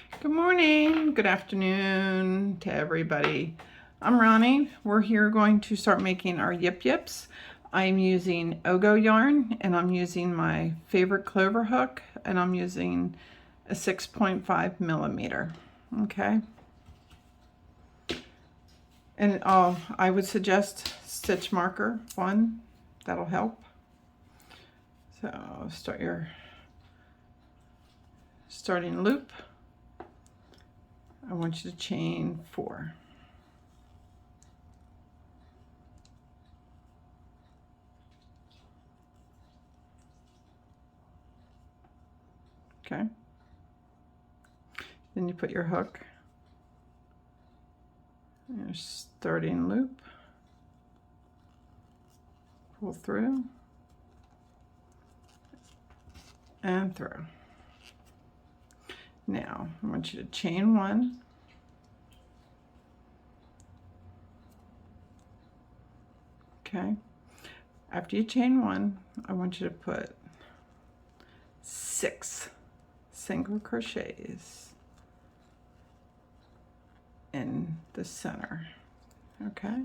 Good morning, good afternoon to everybody. I'm Ronnie. We're here going to start making our yip yips. I'm using Ogo yarn and I'm using my favorite clover hook and I'm using a 6.5 millimeter. Okay. And I would suggest stitch marker 1. That'll help. So start your starting loop. I want you to chain 4. Okay. Then you put your hook in your starting loop, pull through and through. Now I want you to chain 1, okay. After you chain 1, I want you to put 6 single crochets in the center, okay.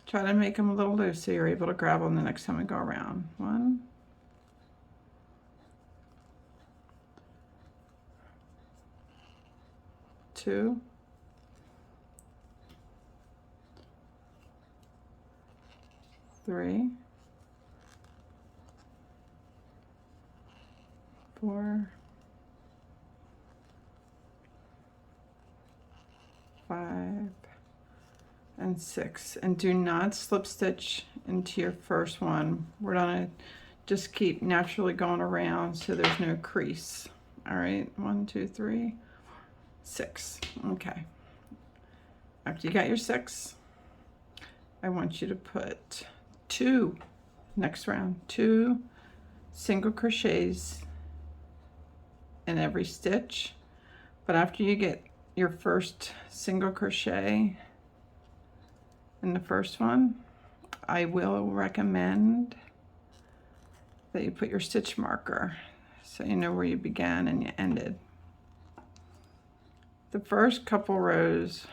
Try to make them a little loose so you're able to grab them the next time we go around. 1, 2, 3, 4, 5, and 6. And do not slip stitch into your first one. We're gonna just keep naturally going around so there's no crease. All right, 1, 2, 3, 6. Okay. After you got your 6, I want you to put 2, next round, 2 single crochets in every stitch. But after you get your first single crochet in the first one, I will recommend that you put your stitch marker so you know where you began and you ended. The first couple rows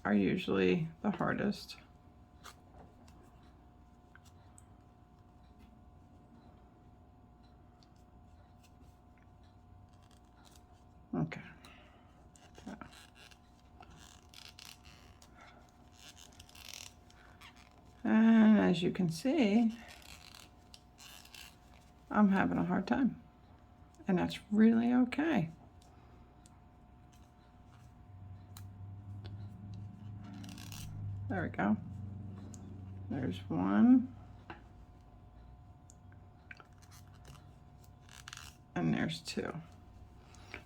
are usually the hardest. Okay. And as you can see, I'm having a hard time, and that's really okay. There we go. There's 1, and there's 2.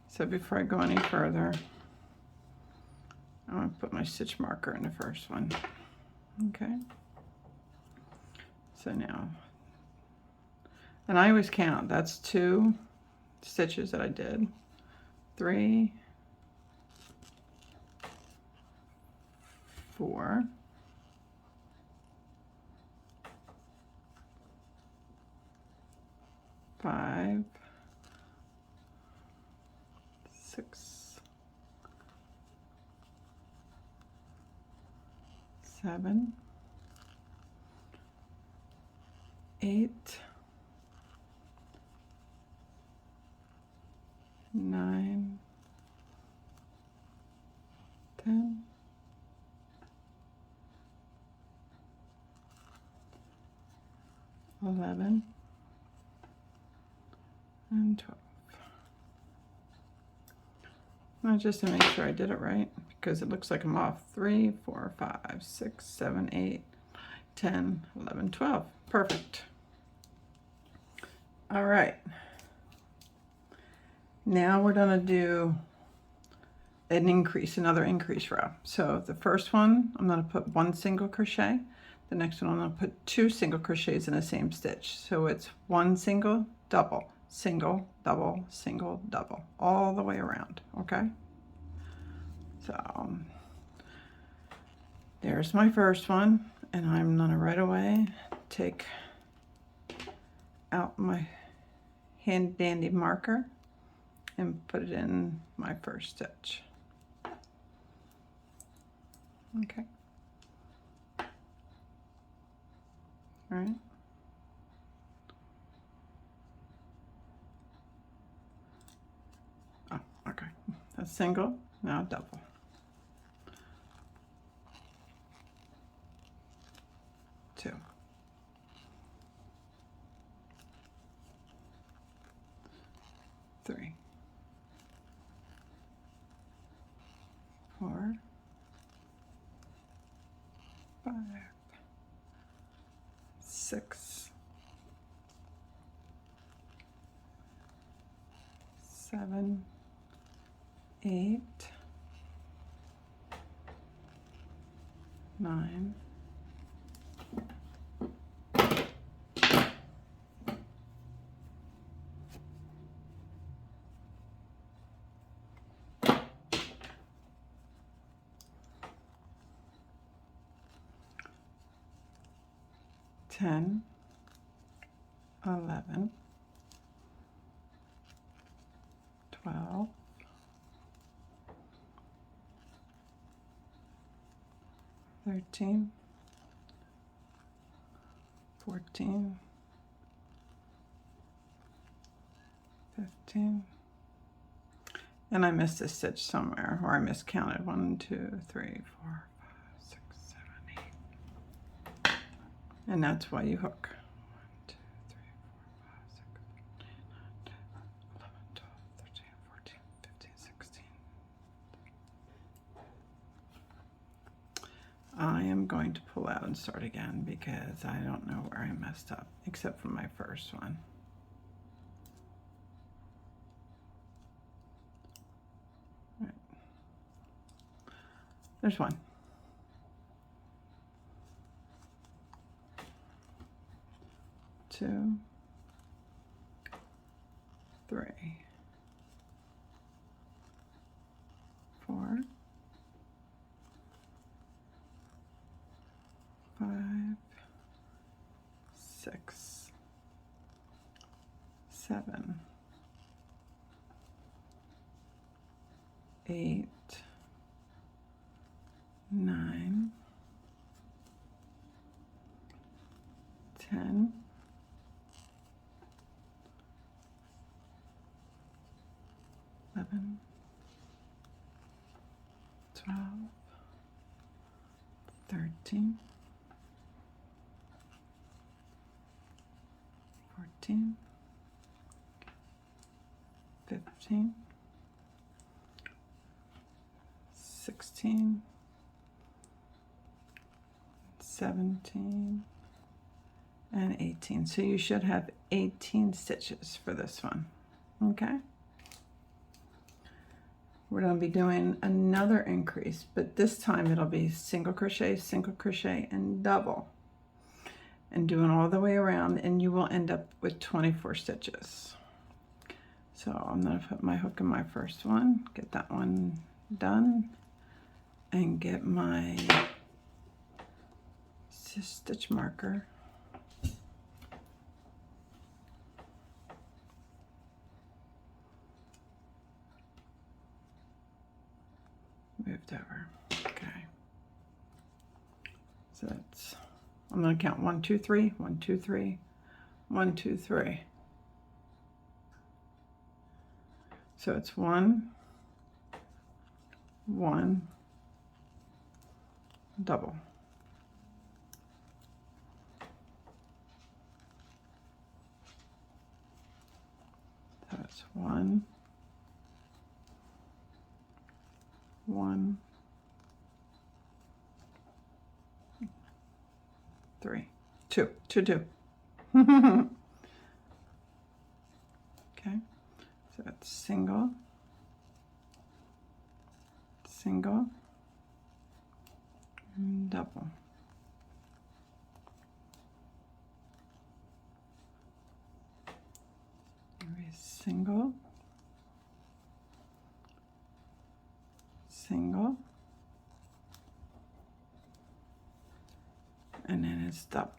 So before I go any further, I'm going to put my stitch marker in the first one. Okay. So now, and I always count. That's 2 stitches that I did. 3, 4, 5, 6, 7, 8, 9, 10, 11, and 12. Now just to make sure I did it right, because it looks like I'm off. 3, 4, 5, 6, 7, 8, 10, 11, 12. Perfect. All right. Now we're gonna do another increase row. So the first one, I'm gonna put 1 single crochet. The next one, I'm gonna put 2 single crochets in the same stitch. So it's 1 single, double, single, double, single, double, all the way around, okay? So there's my first one, and I'm gonna right away take out my handy dandy marker and put it in my first stitch. Okay. All right. Oh, okay. That's single, now double. Two. Three. Four. Five. Six. Seven. 8, 9, 10, 11, 12, 13, 14, 15, and I missed a stitch somewhere, or I miscounted. 1, 2, 3, 4, 5, 6, 7, 8, and that's why you hook. 1, 2, 3, 4, 5, 6, 7, 8, 9, 10, 11, 12, 13, 14, 15, 16. I am going to pull out and start again because I don't know where I messed up, except for my first one. Right. There's one. Two. 3. 4. 5, 6, 7, 8, 9, 10, 11, 12, 13, 14, 15, 16, 17, and 18. So you should have 18 stitches for this one. Okay? We're going to be doing another increase, but this time it'll be single crochet, and double. And doing all the way around, and you will end up with 24 stitches. So I'm going to put my hook in my first one, get that one done, and get my stitch marker. Moved over. Okay. So that's, I'm going to count 1, 2, 3, 1, 2, 3, 1, 2, 3. So it's 1, 1, double. So it's 1, 1, 3, 2, 2, 2. Okay, so that's single, single, and double. Single, single, and then it's double.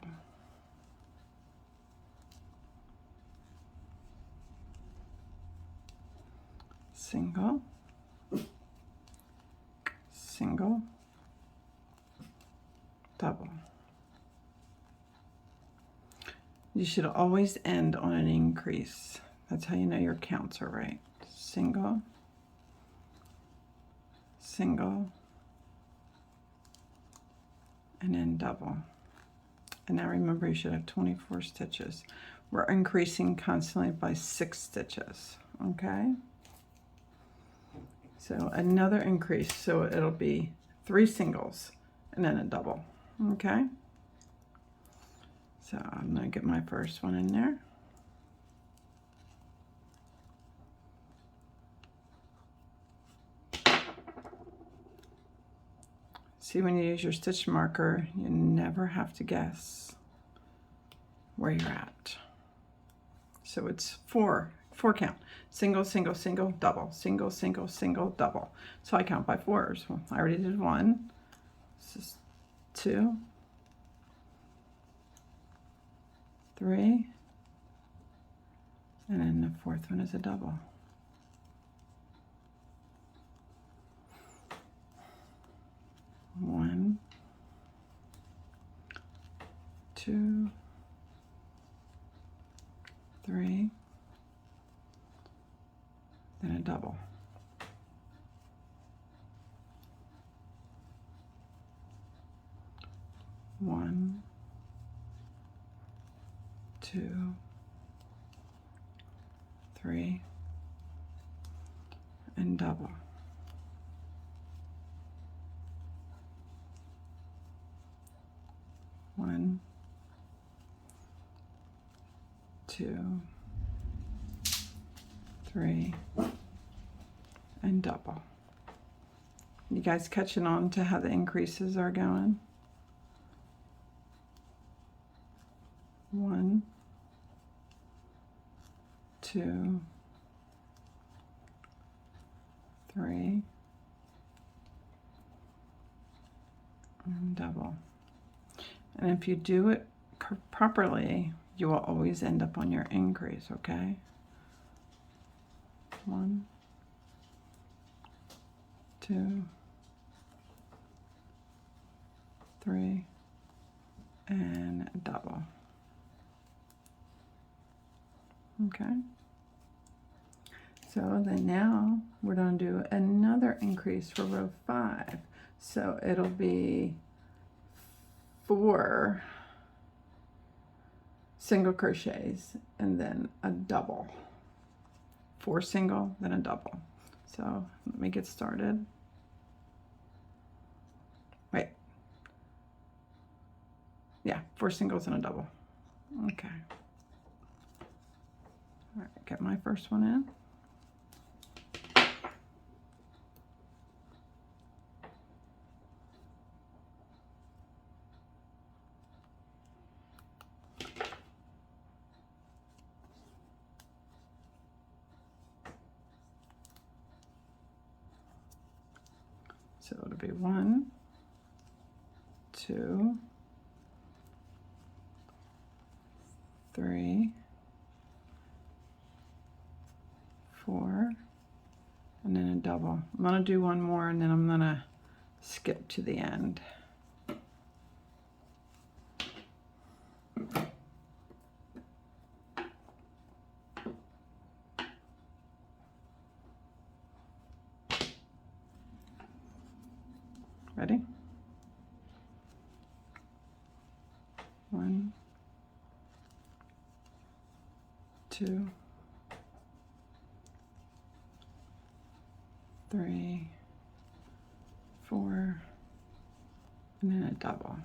single, single, double. You should always end on an increase. That's how you know your counts are right. Single, single, and then double. And now remember, you should have 24 stitches. We're increasing constantly by 6 stitches, okay? So another increase, so it'll be 3 singles and then a double, okay? So I'm gonna get my first one in there. See, when you use your stitch marker, you never have to guess where you're at. So it's four count. Single, single, single, double. Single, single, single, double. So I count by 4s. Well, I already did 1. This is 2, 3, and then the 4th one is a double. One, 2, 3, then a double. One, 2, 3, and double. One, 2, 3, and double. You guys catching on to how the increases are going? 1, 2, 3, and double. And if you do it properly, you will always end up on your increase, okay? 1, 2, 3, and a double. Okay. So then now we're going to do another increase for row 5. So it'll be 4 single crochets and then a double. 4 single, then a double. So let me get started. Wait. Yeah, 4 singles and a double. Okay. All right, get my first one in. So it'll be 1, 2, 3, 4, and then a double. I'm gonna do one more and then I'm gonna skip to the end. Ready? 1, 2, 3, 4, and then a double.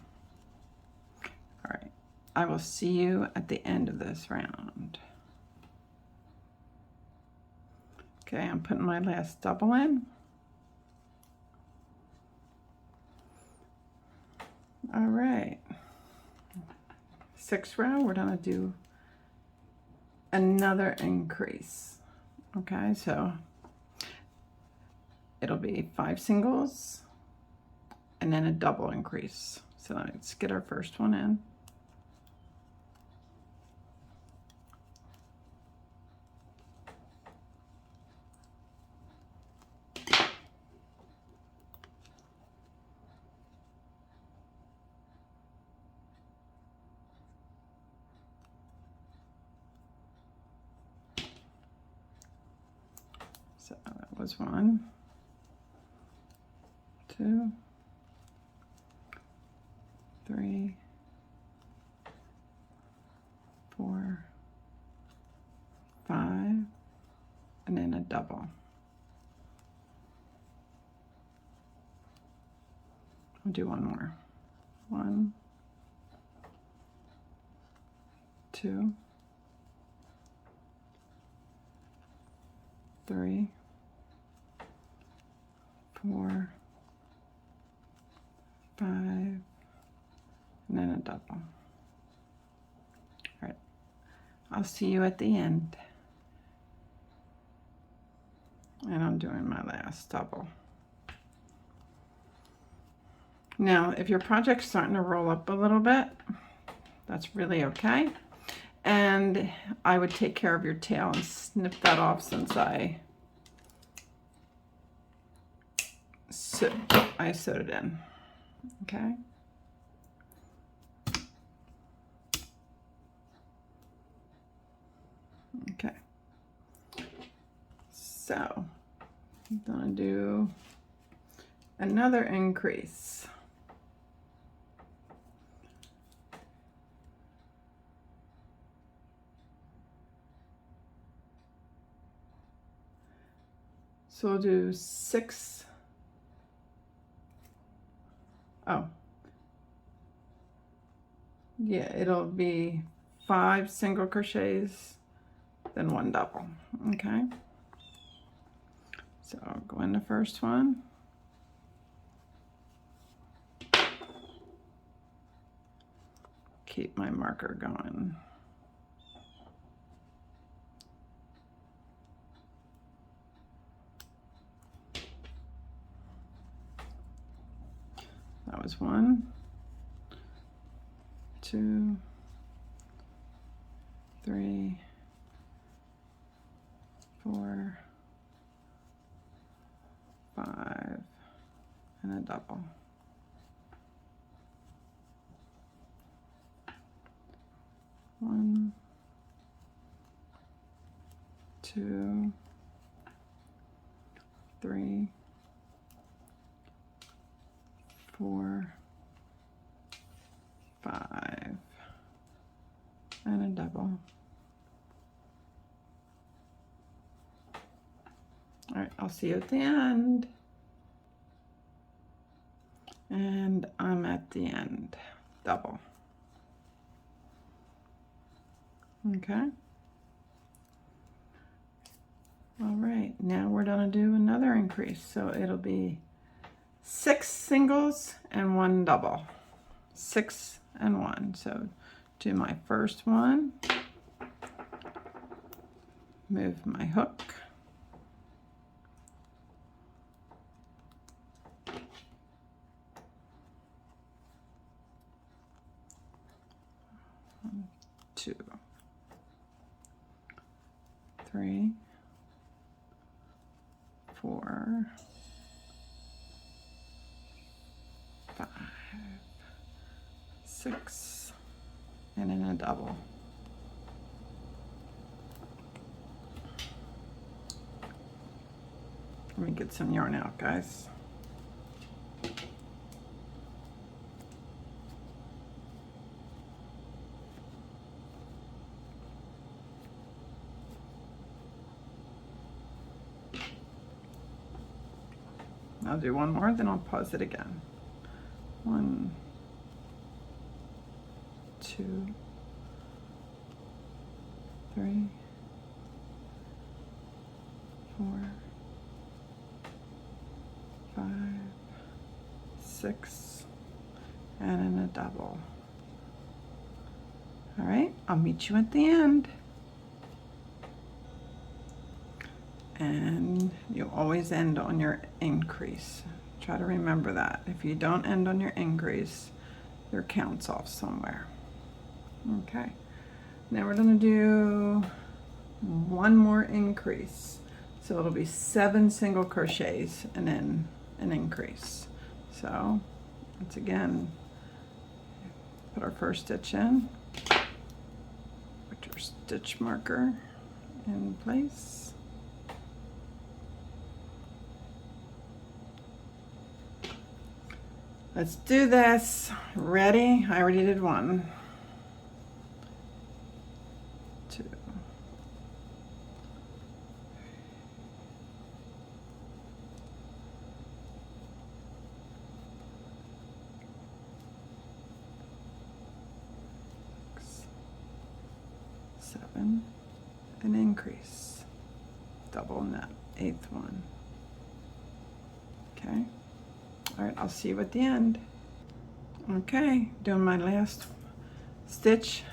All right, I will see you at the end of this round. Okay, I'm putting my last double in. All right, 6th row, we're gonna do another increase. Okay, so it'll be 5 singles and then a double increase. So let's get our first one in. So that was 1, 2, 3, 4, 5, and then a double. I'll do one more. 1, 2, 3, 4, 5, and then a double. All right, I'll see you at the end. And I'm doing my last double. Now, if your project's starting to roll up a little bit, that's really okay. And I would take care of your tail and snip that off since I sewed it in, okay? Okay. So, I'm gonna do another increase. So we'll do 6. Oh, yeah, it'll be 5 single crochets, then 1 double, okay? So I'll go in the first one. Keep my marker going. That was 1, 2, 3, 4, 5, and a double. One, 2, 3, 4, 5, and a double. All right, I'll see you at the end. And I'm at the end, double. Okay. All right, now we're gonna do another increase. So it'll be 6 singles and 1 double. 6 and 1. So do my first one, move my hook, one, 2, 3, 4, 5, 6, and then a double. Let me get some yarn out, guys. I'll do one more, then I'll pause it again. 1, 2, 3, 4, 5, 6, and then a double. All right, I'll meet you at the end. And you always end on your increase. Try to remember that. If you don't end on your increase, your count's off somewhere. Okay, now we're gonna do one more increase. So it'll be 7 single crochets and then an increase. So once again, put our first stitch in, put your stitch marker in place, Let's do this. Ready? I already did 1, 2, 6, 7, and increase. Double in that 8th one. Okay. All right, I'll see you at the end. Okay, doing my last stitch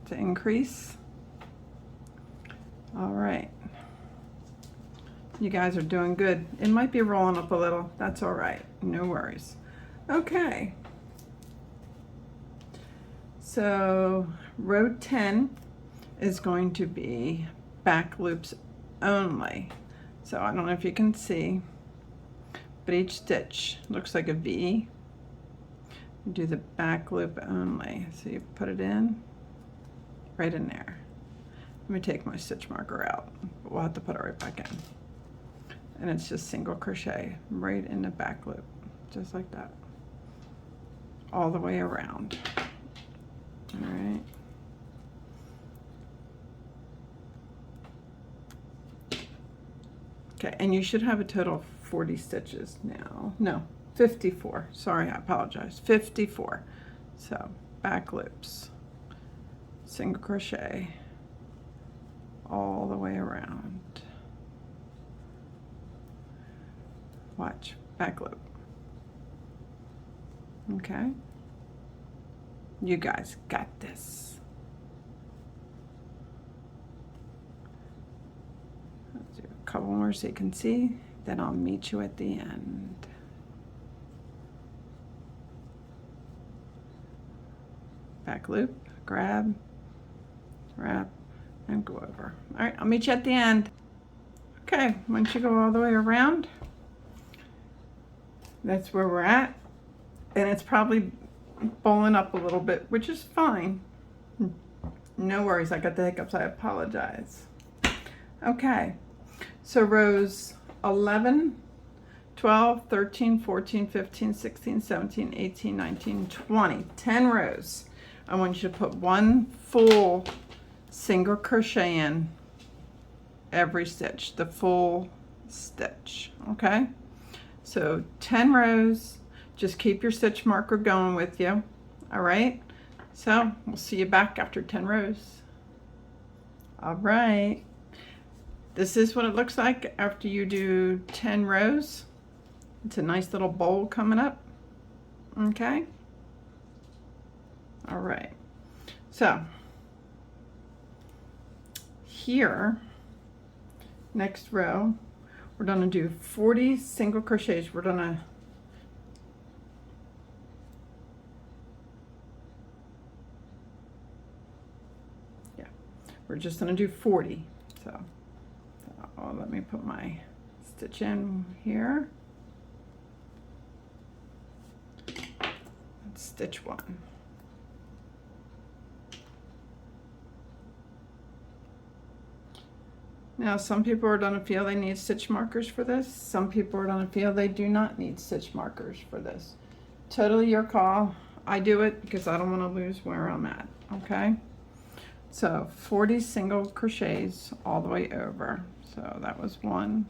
to increase. All right. You guys are doing good. It might be rolling up a little. That's all right. No worries. Okay. So row 10 is going to be back loops only. So I don't know if you can see, but each stitch looks like a V. You do the back loop only. So you put it in, right in there. Let me take my stitch marker out. We'll have to put it right back in. And it's just single crochet right in the back loop, just like that, all the way around. All right. Okay, and you should have a total of 40 stitches now. No, 54. Sorry, I apologize. 54. So back loops, single crochet all the way around. Watch, back loop. Okay, you guys got this. Let's do a couple more so you can see, then I'll meet you at the end. Back loop, grab, wrap, and go over. All right, I'll meet you at the end. Okay, once you go all the way around, that's where we're at. And it's probably bowling up a little bit, which is fine. No worries, I got the hiccups, I apologize. Okay, so rows 11, 12, 13, 14, 15, 16, 17, 18, 19, 20, 10 rows. I want you to put 1 full single crochet in every stitch, the full stitch, okay? So 10 rows, just keep your stitch marker going with you, all right? So we'll see you back after 10 rows. All right, this is what it looks like after you do 10 rows. It's a nice little bowl coming up, okay? All right, so here, next row, we're gonna do 40 single crochets. We're gonna we're just gonna do 40. So let me put my stitch in here. Let's stitch 1. Now, some people are going to feel they need stitch markers for this. Some people are going to feel they do not need stitch markers for this. Totally your call. I do it because I don't want to lose where I'm at, okay? So 40 single crochets all the way over. So that was 1,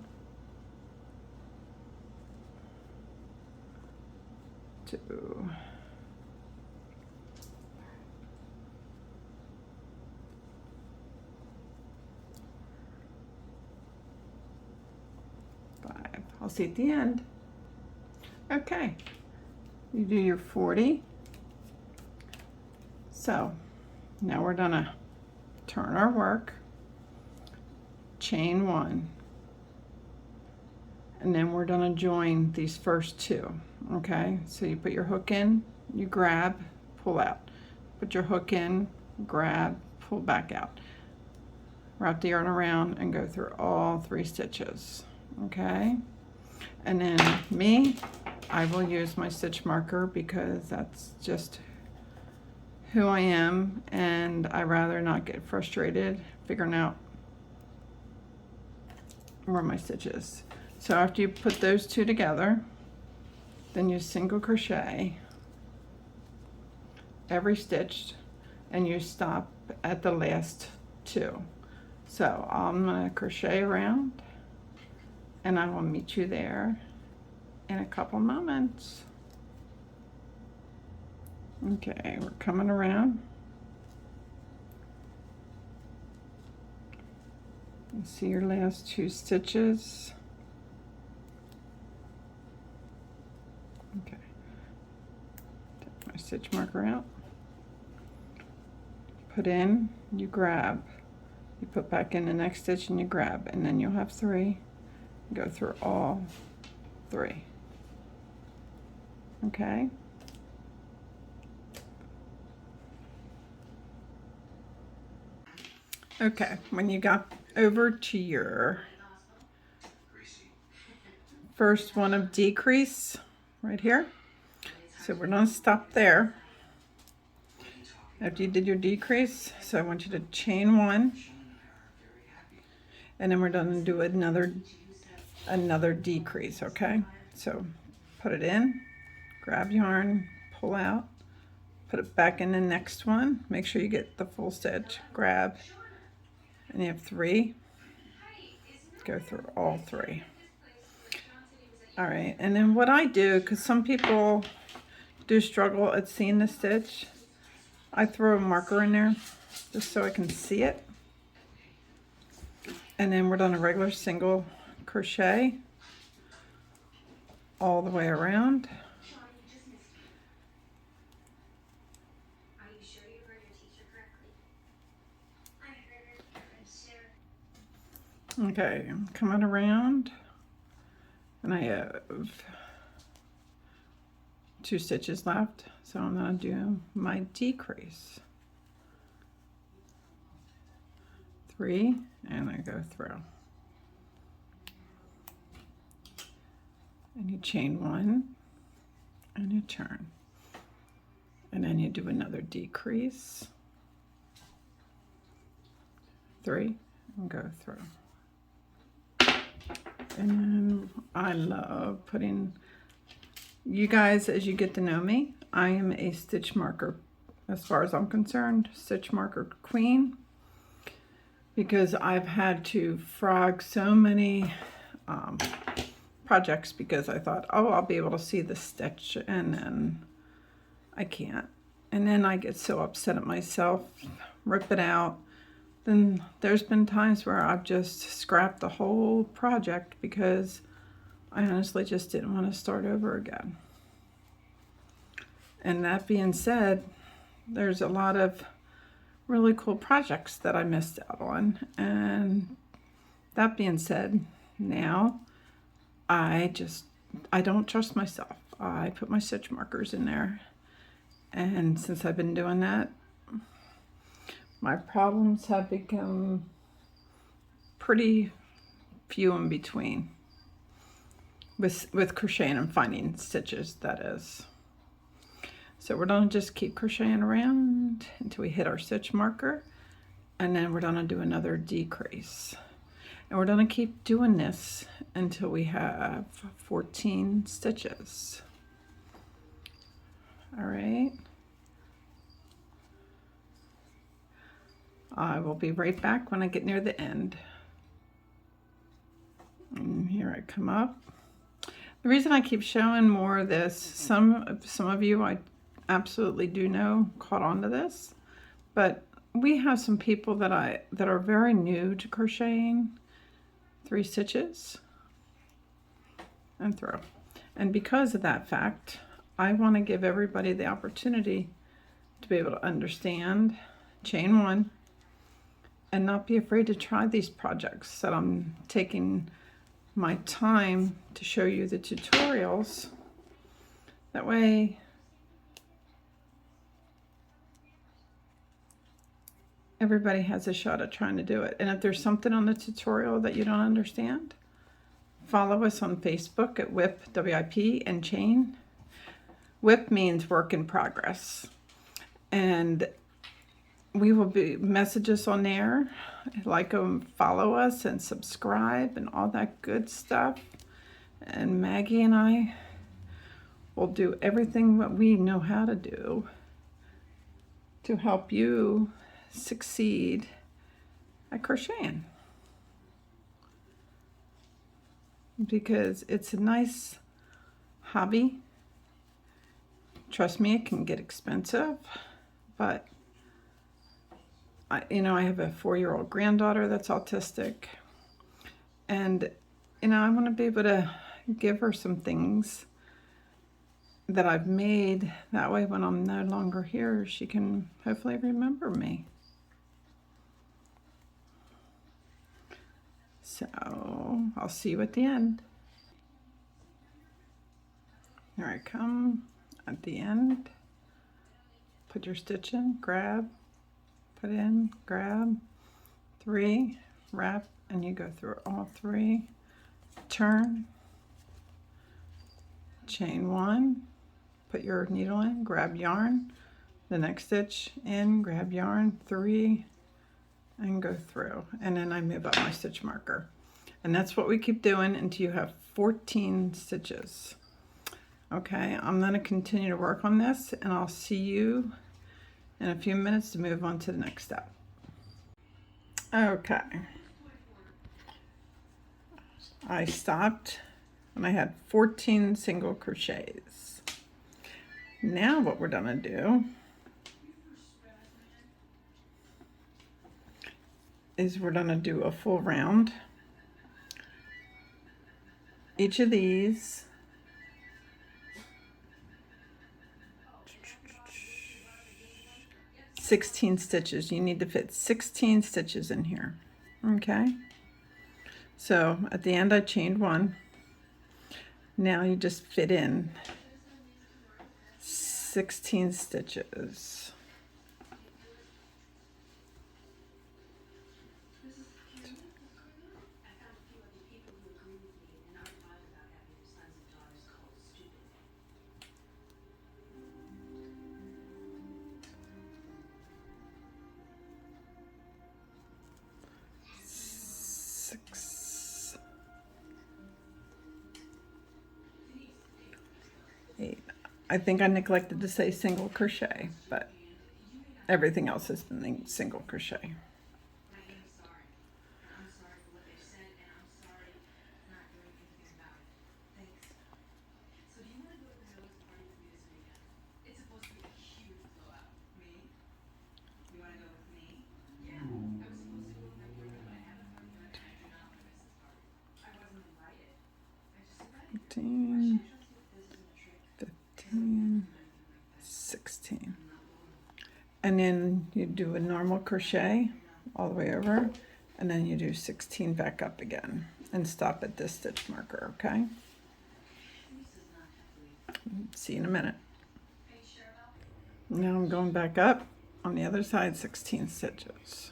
2, 5. I'll see you at the end. Okay, you do your 40. So now we're gonna turn our work, chain 1, and then we're gonna join these first 2. Okay, so you put your hook in, you grab, pull out, put your hook in, grab, pull back out, wrap the yarn around and go through all 3 stitches. Okay, and then me, I will use my stitch marker because that's just who I am, and I rather not get frustrated figuring out where my stitch is. So after you put those 2 together, Then you single crochet every stitch and you stop at the last 2. So I'm going to crochet around and I will meet you there in a couple moments. Okay, we're coming around. You see your last 2 stitches. Okay, take my stitch marker out. Put in, you grab. You put back in the next stitch and you grab, and then you'll have 3. Go through all 3. Okay? Okay, when you got over to your first one of decrease right here, so we're going to stop there after you did your decrease. So I want you to chain 1, and then we're going to do another decrease. Okay, so put it in, grab yarn, pull out, put it back in the next one, make sure you get the full stitch, grab, and you have 3. Go through all 3. All right, and then what I do, because some people do struggle at seeing the stitch, I throw a marker in there just so I can see it. And then we're done a regular single crochet all the way around. Okay, I'm coming around and I have 2 stitches left, so I'm going to do my decrease. 3, and I go through. And you chain 1 and you turn. And then you do another decrease. 3 and go through. And I love putting, you guys, as you get to know me, I am a stitch marker, as far as I'm concerned, stitch marker queen, because I've had to frog so many projects because I thought, oh, I'll be able to see the stitch, and then I can't. And then I get so upset at myself, rip it out. Then there's been times where I've just scrapped the whole project because I honestly just didn't want to start over again. And that being said, there's a lot of really cool projects that I missed out on. And that being said, now I don't trust myself. I put my stitch markers in there. And since I've been doing that, my problems have become pretty few in between with crocheting and finding stitches, that is. So we're going to just keep crocheting around until we hit our stitch marker, and then we're going to do another decrease. And we're going to keep doing this until we have 14 stitches. All right. I will be right back when I get near the end. And here I come up. The reason I keep showing more of this, some of you I absolutely do know caught on to this, but we have some people that are very new to crocheting. 3 stitches and throw. And because of that fact, I want to give everybody the opportunity to be able to understand, chain 1, and not be afraid to try these projects that I'm taking my time to show you the tutorials. That way everybody has a shot at trying to do it. And if there's something on the tutorial that you don't understand, follow us on Facebook at WIP, W-I-P, and chain. WIP means work in progress. And we will be, message us on there, like them, follow us, and subscribe, and all that good stuff. And Maggie and I We'll do everything that we know how to do to help you succeed at crocheting. Because it's a nice hobby. Trust me, it can get expensive, but I have a 4-year-old granddaughter that's autistic, and I want to be able to give her some things that I've made. That way, when I'm no longer here, she can hopefully remember me. So I'll see you at the end. Here I come at the end. Put your stitch in, grab, put in, grab, 3, wrap, and you go through all 3. Turn, chain 1, put your needle in, grab yarn, the next stitch in, grab yarn, 3, and go through. And then I move up my stitch marker. And that's what we keep doing until you have 14 stitches. Okay, I'm going to continue to work on this, and I'll see you in a few minutes to move on to the next step. Okay. I stopped when I had 14 single crochets. Now what we're going to do is we're going to do a full round. Each of these (16 stitches. You need to fit 16 stitches in here. Okay. So at the end I chained 1. Now you just fit in 16 stitches. I think I neglected to say single crochet, but everything else has been single crochet. Fifteen, 15, 16. And then you do a normal crochet all the way over, and then you do 16 back up again and stop at this stitch marker, okay? See you in a minute. Now I'm going back up on the other side, 16 stitches.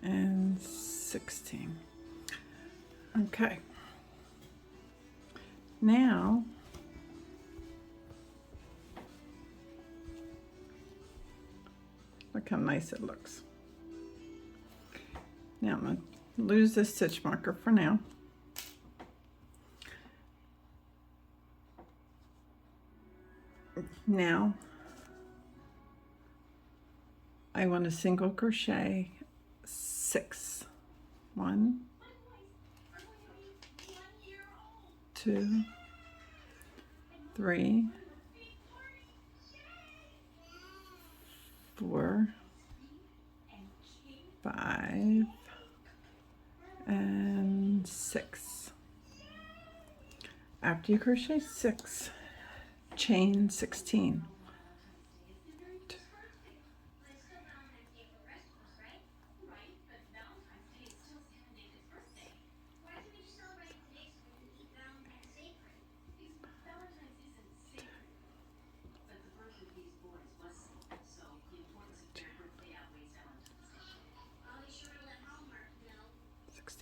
And 16. Okay. Now look how nice it looks. Now I'm going to lose this stitch marker for now. Now I want to single crochet 6. 1, 2, 3, 4, 5 and 6. After you crochet 6, chain 16.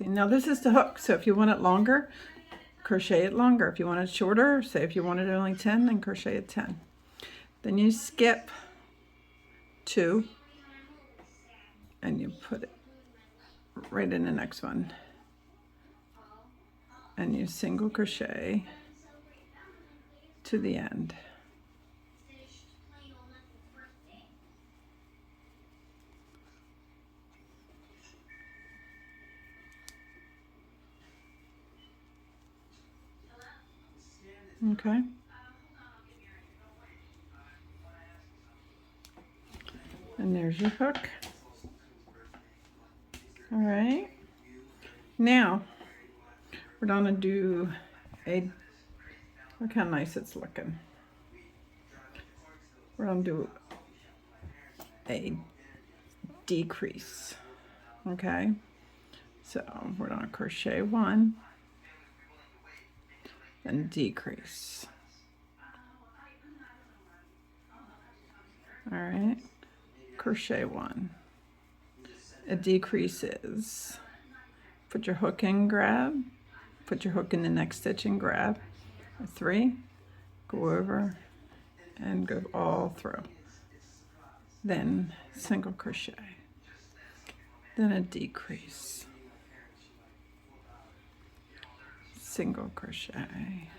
Now this is the hook, so if you want it longer, crochet it longer. If you want it shorter, say if you wanted only 10, then crochet it 10. Then you skip 2 and you put it right in the next one. And you single crochet to the end. Okay. And there's your hook. All right. Now we're gonna do look how nice it's looking. We're gonna do a decrease. Okay. So we're gonna crochet 1 and decrease. All right. Crochet 1. It decreases. Put your hook in, grab. Put your hook in the next stitch and grab. 3. Go over and go all through. Then single crochet. Then a decrease. Single crochet.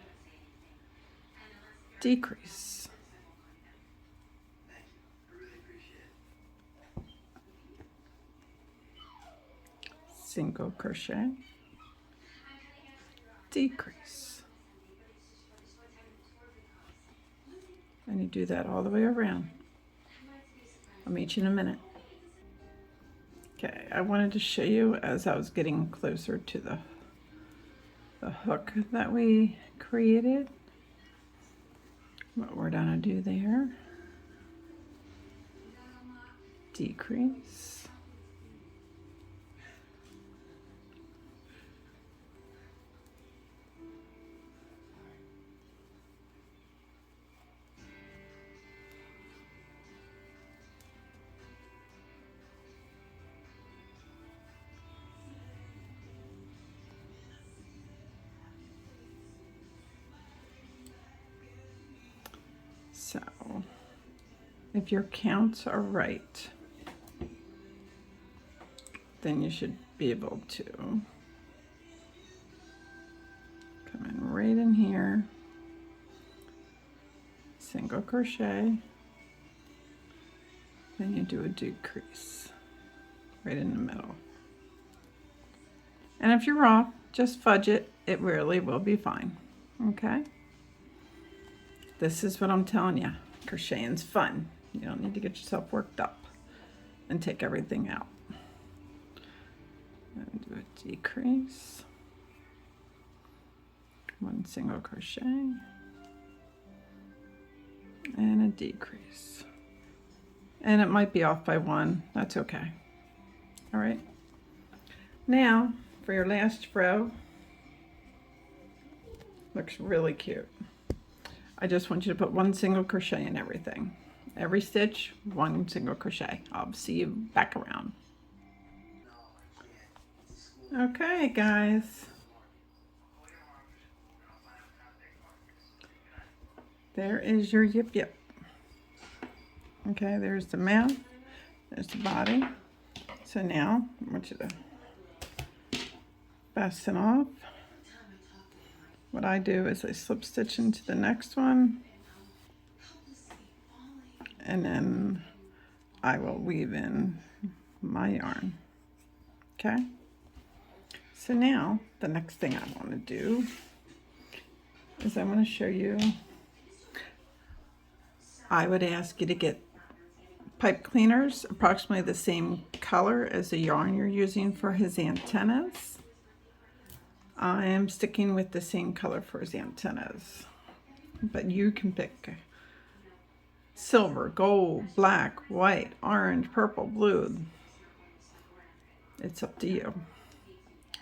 Decrease. Single crochet, decrease. And you do that all the way around. I'll meet you in a minute. Okay, I wanted to show you as I was getting closer to the hook that we created, what we're gonna do there. Decrease. So, if your counts are right, then you should be able to come in right in here, single crochet, then you do a decrease right in the middle. And if you're off, just fudge it. It really will be fine. Okay? This is what I'm telling you. Crocheting's fun. You don't need to get yourself worked up and take everything out. And do a decrease. 1 single crochet. And a decrease. And it might be off by 1. That's okay. All right. Now, for your last row, looks really cute. I just want you to put 1 single crochet in everything. Every stitch, 1 single crochet. I'll see you back around. Okay, guys. There is your yip yip. Okay, there's the mouth, there's the body. So now, I want you to fasten off. What I do is I slip stitch into the next one, and then I will weave in my yarn. Okay? So now, the next thing I want to do is I want to show you, I would ask you to get pipe cleaners, approximately the same color as the yarn you're using for his antennas. I am sticking with the same color for his antennas, but you can pick silver, gold, black, white, orange, purple, blue. It's up to you.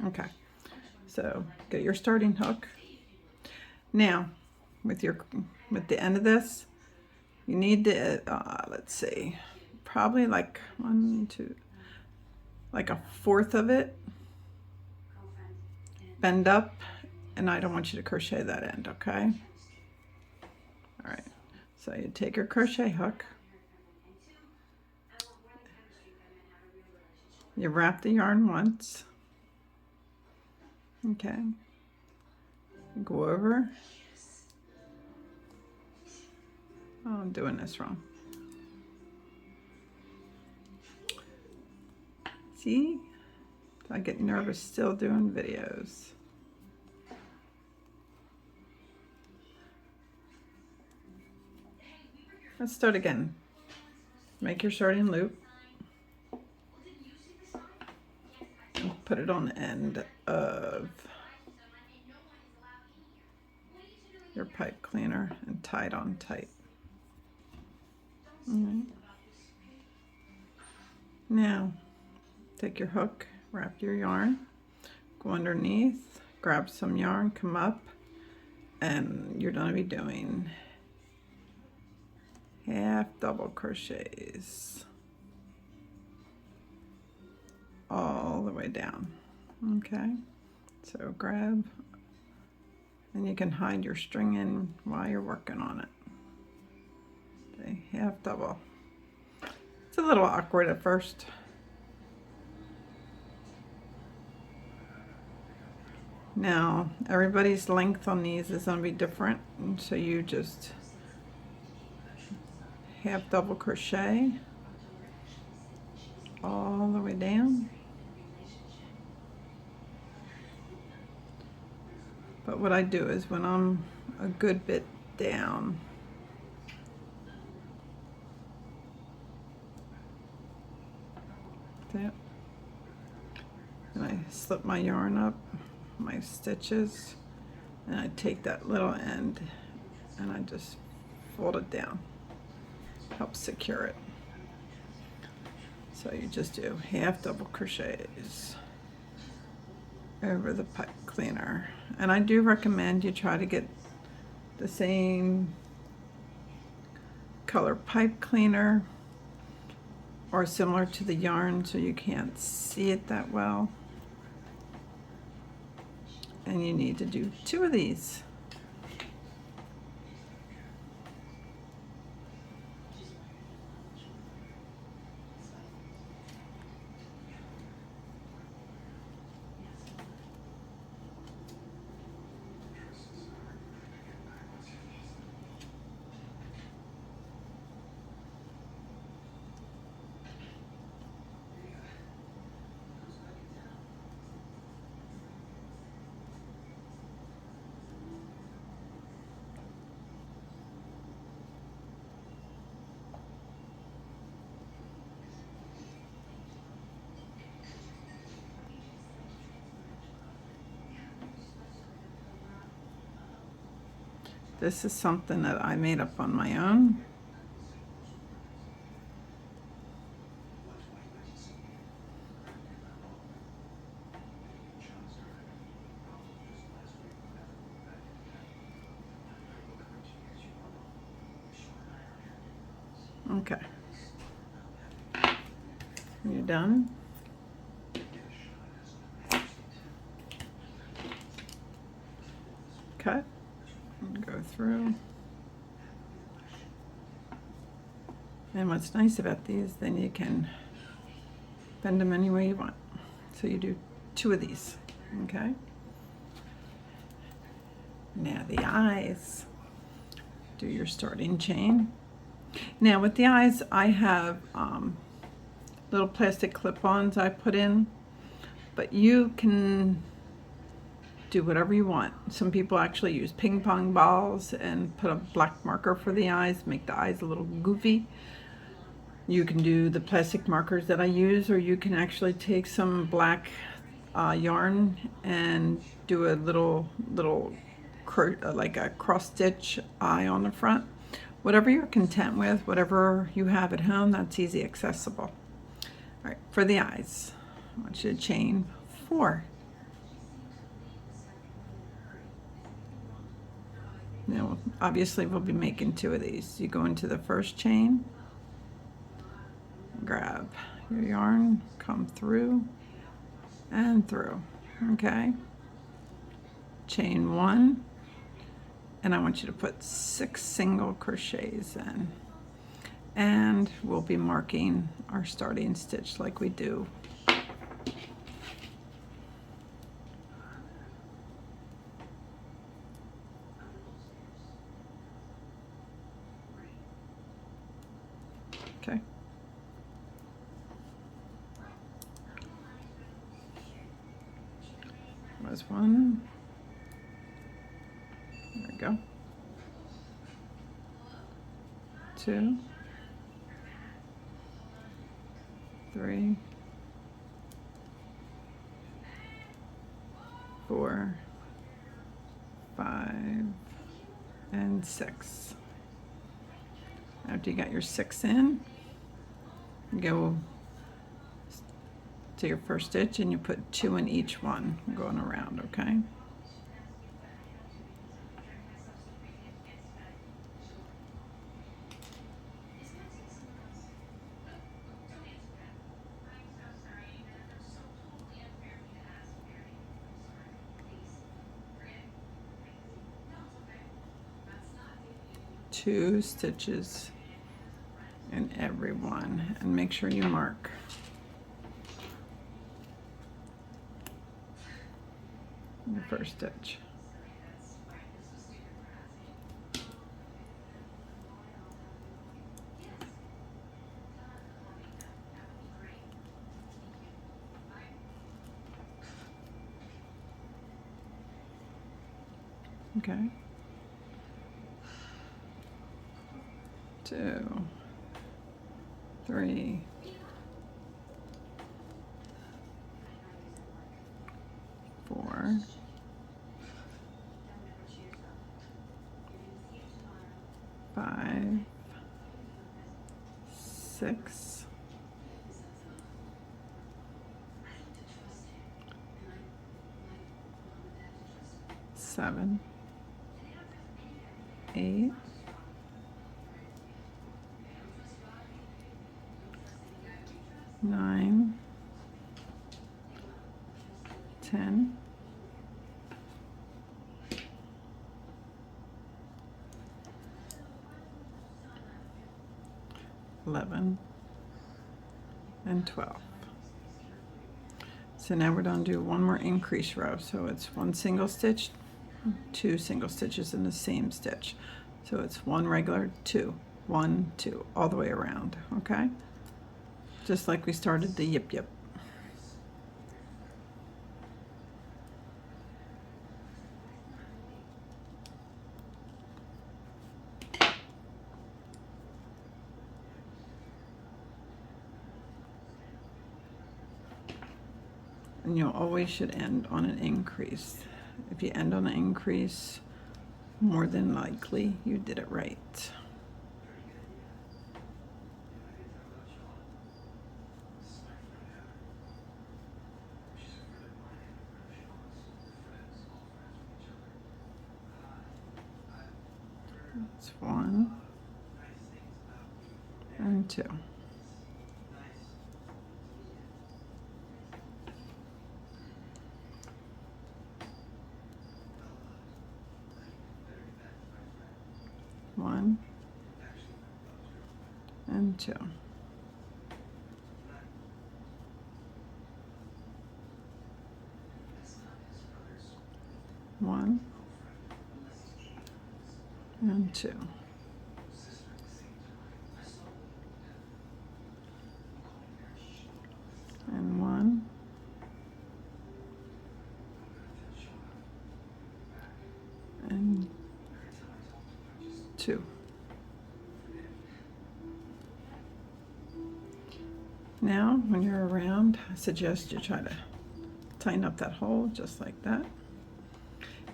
Okay, so get your starting hook. Now, with the end of this, you need to, let's see, probably like like a fourth of it, bend up, and I don't want you to crochet that end, okay? All right, so you take your crochet hook, you wrap the yarn once, okay, go over. Oh, I'm doing this wrong. See? I get nervous still doing videos. Let's start again. Make your starting loop. And put it on the end of your pipe cleaner and tie it on tight. Now, take your hook, wrap your yarn, go underneath, grab some yarn, come up, and you're going to be doing half double crochets all the way down. Okay, so grab, and you can hide your string in while you're working on it. Okay, half double. It's a little awkward at first. Now, everybody's length on these is going to be different, and so you just half double crochet all the way down. But what I do is when I'm a good bit down, and I slip my yarn up, my stitches, and I take that little end and I just fold it down, help secure it. So you just do half double crochets over the pipe cleaner, and I do recommend you try to get the same color pipe cleaner or similar to the yarn so you can't see it that well. And you need to do 2 of these. This is something that I made up on my own. Okay. You're done? Cut. And go through. And what's nice about these, then you can bend them any way you want. So you do 2 of these, okay? Now the eyes. Do your starting chain. Now with the eyes, I have little plastic clip-ons I put in, but you can do whatever you want. Some people actually use ping pong balls and put a black marker for the eyes, make the eyes a little goofy. You can do the plastic markers that I use, or you can actually take some black yarn and do a little like a cross stitch eye on the front. Whatever you're content with, whatever you have at home, that's easy accessible. All right, for the eyes, I want you to chain 4. Now, obviously, we'll be making 2 of these. You go into the first chain, grab your yarn, come through and through, okay? Chain 1, and I want you to put 6 single crochets in. And we'll be marking our starting stitch like we do. Okay. Was 1. There we go. 2, 3, 4, 5, and 6. After you got your 6 in, go to your first stitch and you put 2 in each one going around, okay? Two stitches in every one, and make sure you mark. The first stitch. Okay. 2, 3, 4, 5, 6, 7, 8, 9, 10, 11, and 12. So now we're going to do one more increase row. So it's 1 single stitch, 2 single stitches in the same stitch. So it's 1 regular, 2, 1, 2, all the way around, okay? Just like we started the yip yip. And you always should end on an increase. If you end on an increase, more than likely you did it right. That's 1 and 2. One and 2. One and 2. And 1 and 2. Now, when you're around, I suggest you try to tighten up that hole just like that.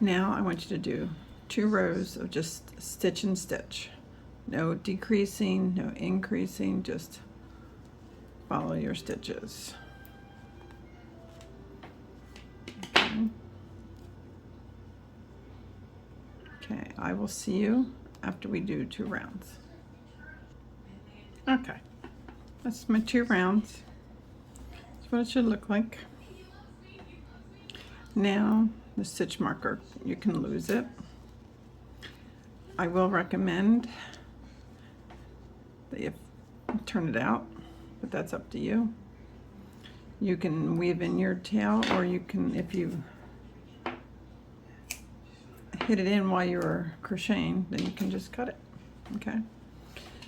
Now, I want you to do 2 rows of just stitch and stitch. No decreasing, no increasing, just follow your stitches. Okay. Okay, I will see you after we do 2 rounds. Okay, that's my 2 rounds. That's what it should look like. Now, the stitch marker, you can lose it. I will recommend that you turn it out, but that's up to you. You can weave in your tail, or you can, if you hit it in while you're crocheting, then you can just cut it. Okay,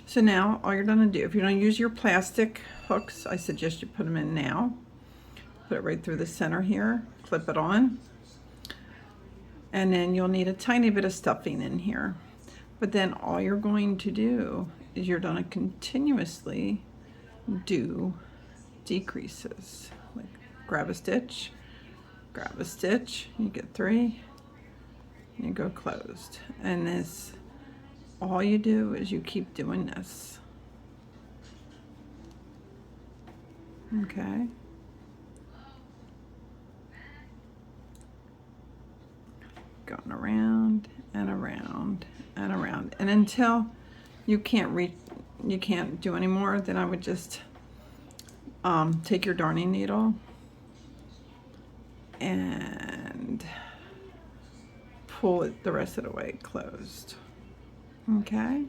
so now all you're gonna do, if you're gonna use your plastic hooks, I suggest you put them in now. Put it right through the center here, clip it on, and then you'll need a tiny bit of stuffing in here. But then all you're going to do is you're gonna continuously do decreases. Like grab a stitch, you get 3, and you go closed. And this, all you do is you keep doing this. Okay. Going around and around and around, and until you can't do any more, then I would just take your darning needle and pull it the rest of the way closed. Okay,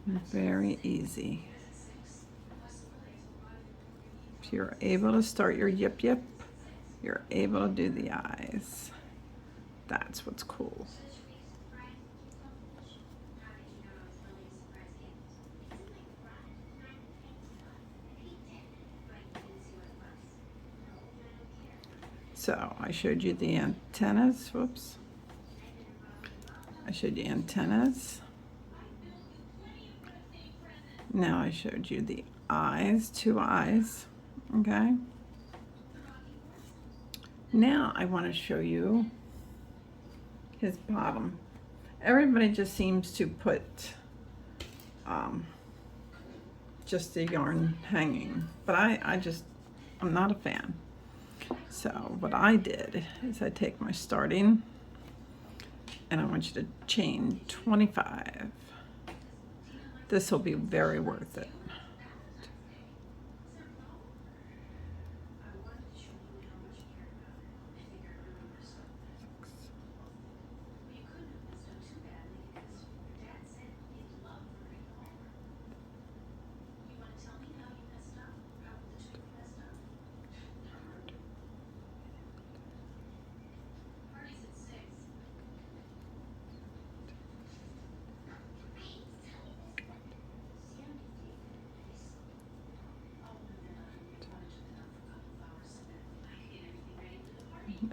very easy. If you're able to start your yip yip, you're able to do the eyes. That's what's cool. So I showed you the antennas. Whoops. I showed you antennas. Now I showed you the eyes, 2 eyes. Okay. Now I want to show you his bottom. Everybody just seems to put just the yarn hanging, but I'm not a fan. So what I did is I take my starting, and I want you to chain 25. This will be very worth it.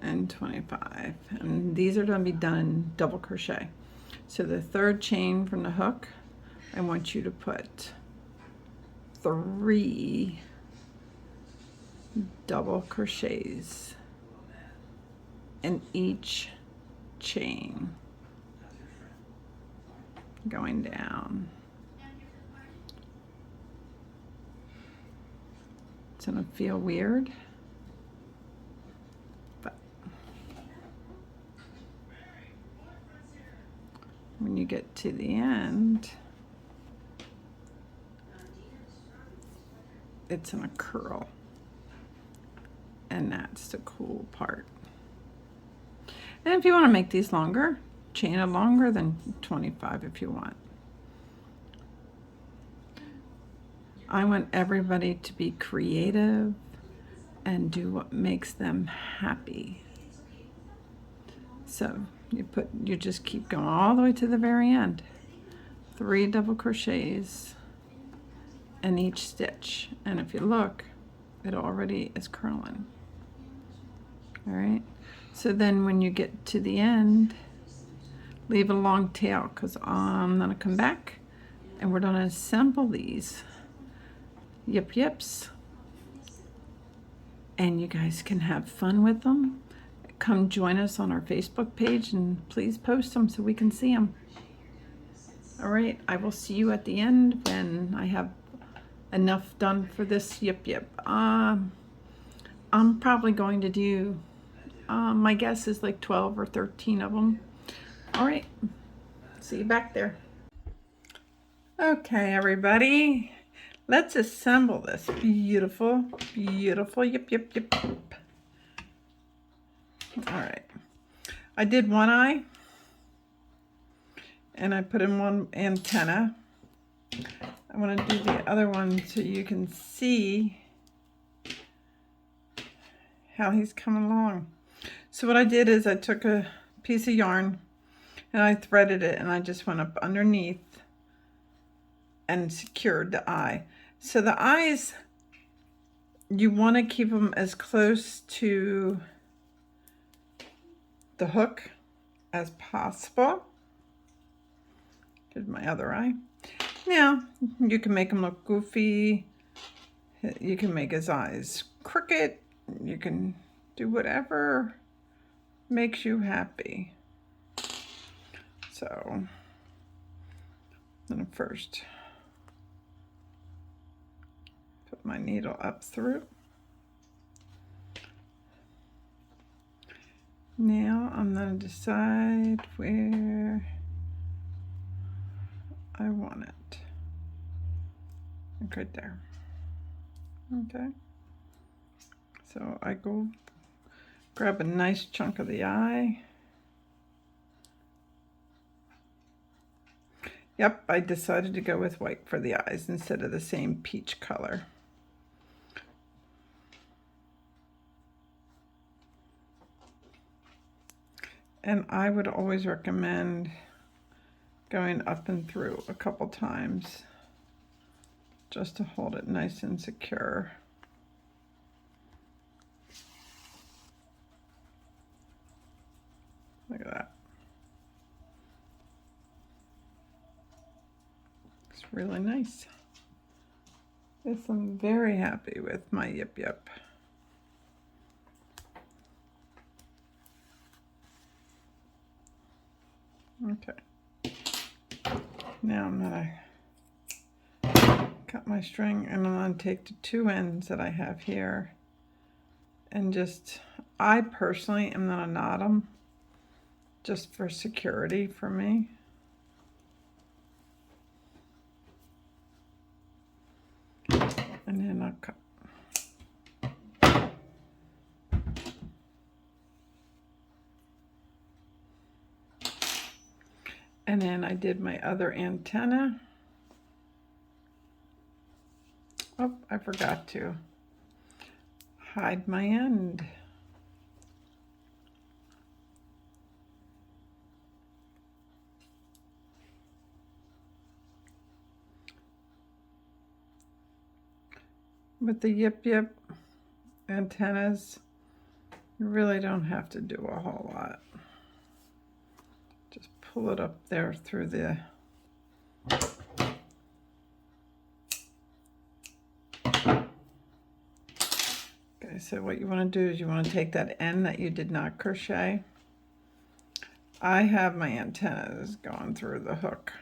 And 25, and these are going to be done in double crochet. So the 3rd chain from the hook, I want you to put 3 double crochets in each chain, going down. It's going to feel weird, but when you get to the end, it's in a curl, and that's the cool part. And if you want to make these longer, chain it longer than 25 if you want. I want everybody to be creative and do what makes them happy. So you just keep going all the way to the very end. 3 double crochets in each stitch, and if you look, it already is curling. All right, so then when you get to the end, leave a long tail, because I'm gonna come back and we're going to assemble these yip yips, and you guys can have fun with them. Come join us on our Facebook page and please post them so we can see them. All right, I will see you at the end when I have enough done for this yip yip. I'm probably going to do, my guess is like 12 or 13 of them. All right, see you back there. Okay, everybody, let's assemble this beautiful, beautiful yip yip yip yip. All right, I did one eye and I put in one antenna. I want to do the other one so you can see how he's coming along. So what I did is I took a piece of yarn and I threaded it, and I just went up underneath and secured the eye. So the eyes, you want to keep them as close to the hook as possible. Here's my other eye. Now, you can make him look goofy. You can make his eyes crooked. You can do whatever makes you happy. So, I'm gonna first put my needle up through. Now, I'm gonna decide where I want it. Like right there. Okay. So I go grab a nice chunk of the eye. Yep, I decided to go with white for the eyes instead of the same peach color. And I would always recommend going up and through a couple times just to hold it nice and secure. Look at that. It's really nice. Yes, I'm very happy with my yip yip. Okay. Now I'm gonna cut my string, and I'm gonna take the two ends that I have here and just, I personally am gonna knot them just for security for me. And then I'll cut. And then I did my other antenna. Oh, I forgot to hide my end. With the yip yip antennas, you really don't have to do a whole lot. Just pull it up there through the okay, so what you want to do is you want to take that end that you did not crochet. I have my antennas going through the hook.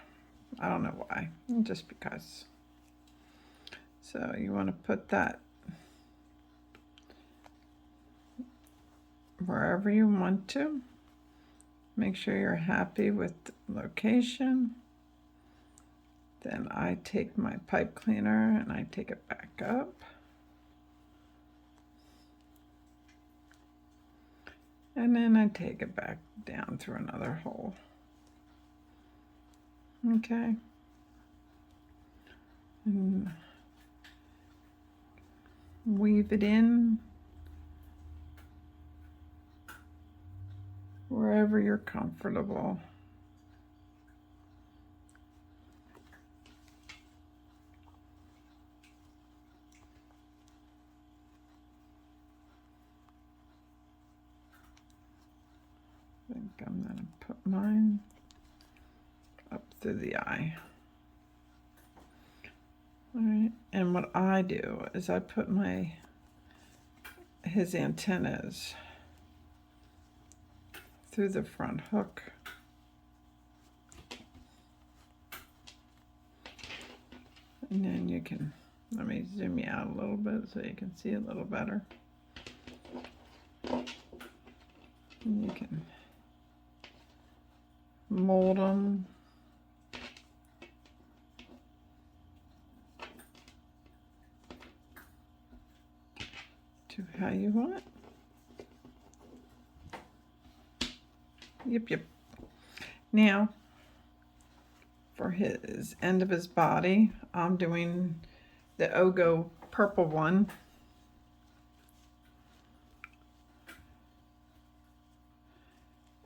I don't know why, just because. So you want to put that wherever you want to. Make sure you're happy with the location. Then I take my pipe cleaner and I take it back up. And then I take it back down through another hole. Okay. And weave it in wherever you're comfortable. I think I'm going to put mine up through the eye. All right, and what I do is I put his antennas through the front hook. And then you can, let me zoom you out a little bit so you can see a little better. And you can mold them. To how you want. Yep. Now, for his end of his body, I'm doing the Ogo purple one.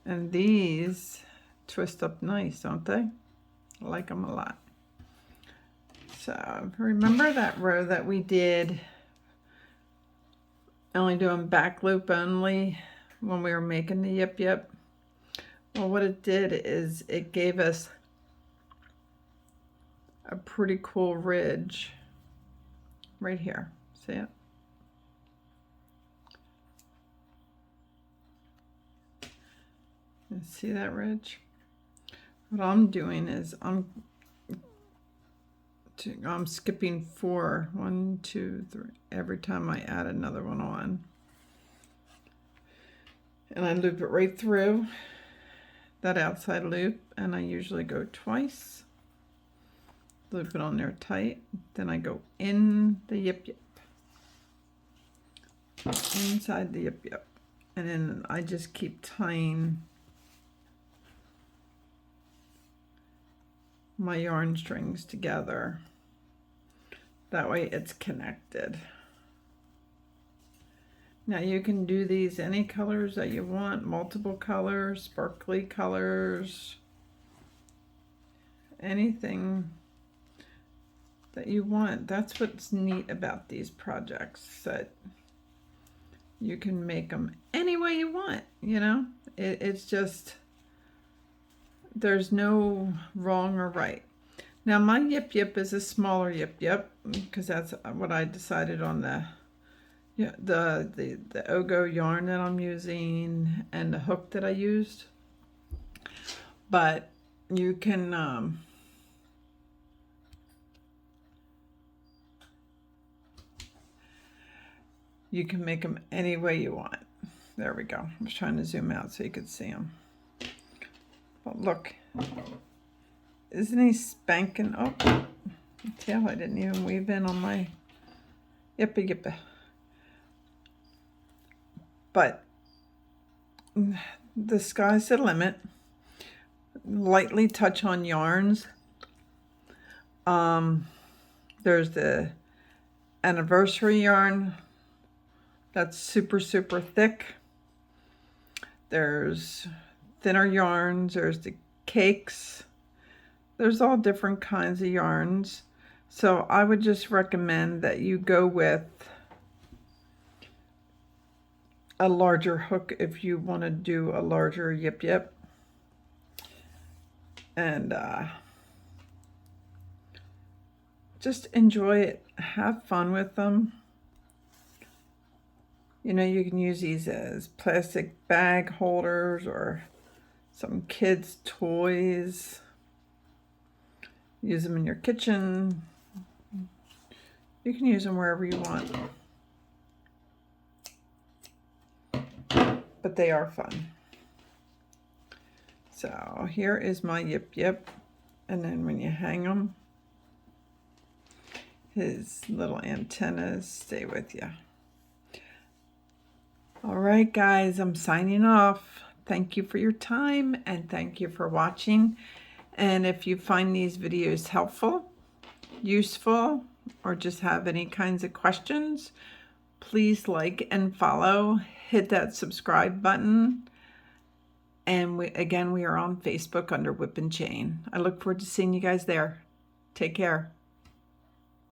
And these twist up nice, don't they? I like them a lot. So remember that row that we did only doing back loop only when we were making the yip yip? Well, what it did is it gave us a pretty cool ridge right here. See it? You see that ridge? What I'm doing is I'm skipping 4, 1, 2, 3 every time I add another one on, and I loop it right through that outside loop, and I usually go twice, loop it on there tight, then I go in the yip yip, inside the yip yip, and then I just keep tying my yarn strings together. That way it's connected. Now you can do these any colors that you want, multiple colors, sparkly colors, anything that you want. That's what's neat about these projects, that you can make them any way you want, you know? It's just, there's no wrong or right. Now my yip yip is a smaller yip yip because that's what I decided on the Ogo yarn that I'm using and the hook that I used. But you can make them any way you want. There we go. I was trying to zoom out so you could see them. But look, isn't he spanking? Oh, tail, I didn't even weave in on my yippee yippee. But the sky's the limit. Lightly touch on yarns. There's the anniversary yarn that's super thick. There's thinner yarns. There's the cakes. There's all different kinds of yarns. So I would just recommend that you go with a larger hook if you want to do a larger yip yip. And just enjoy it. Have fun with them. You know, you can use these as plastic bag holders or some kids' toys. Use them in your kitchen. You can use them wherever you want. But they are fun. So here is my yip yip. And then when you hang them, his little antennas stay with you. All right, guys, I'm signing off. Thank you for your time and thank you for watching. And if you find these videos helpful, useful, or just have any kinds of questions, please like and follow. Hit that subscribe button. And we are on Facebook under Whip and Chain. I look forward to seeing you guys there. Take care.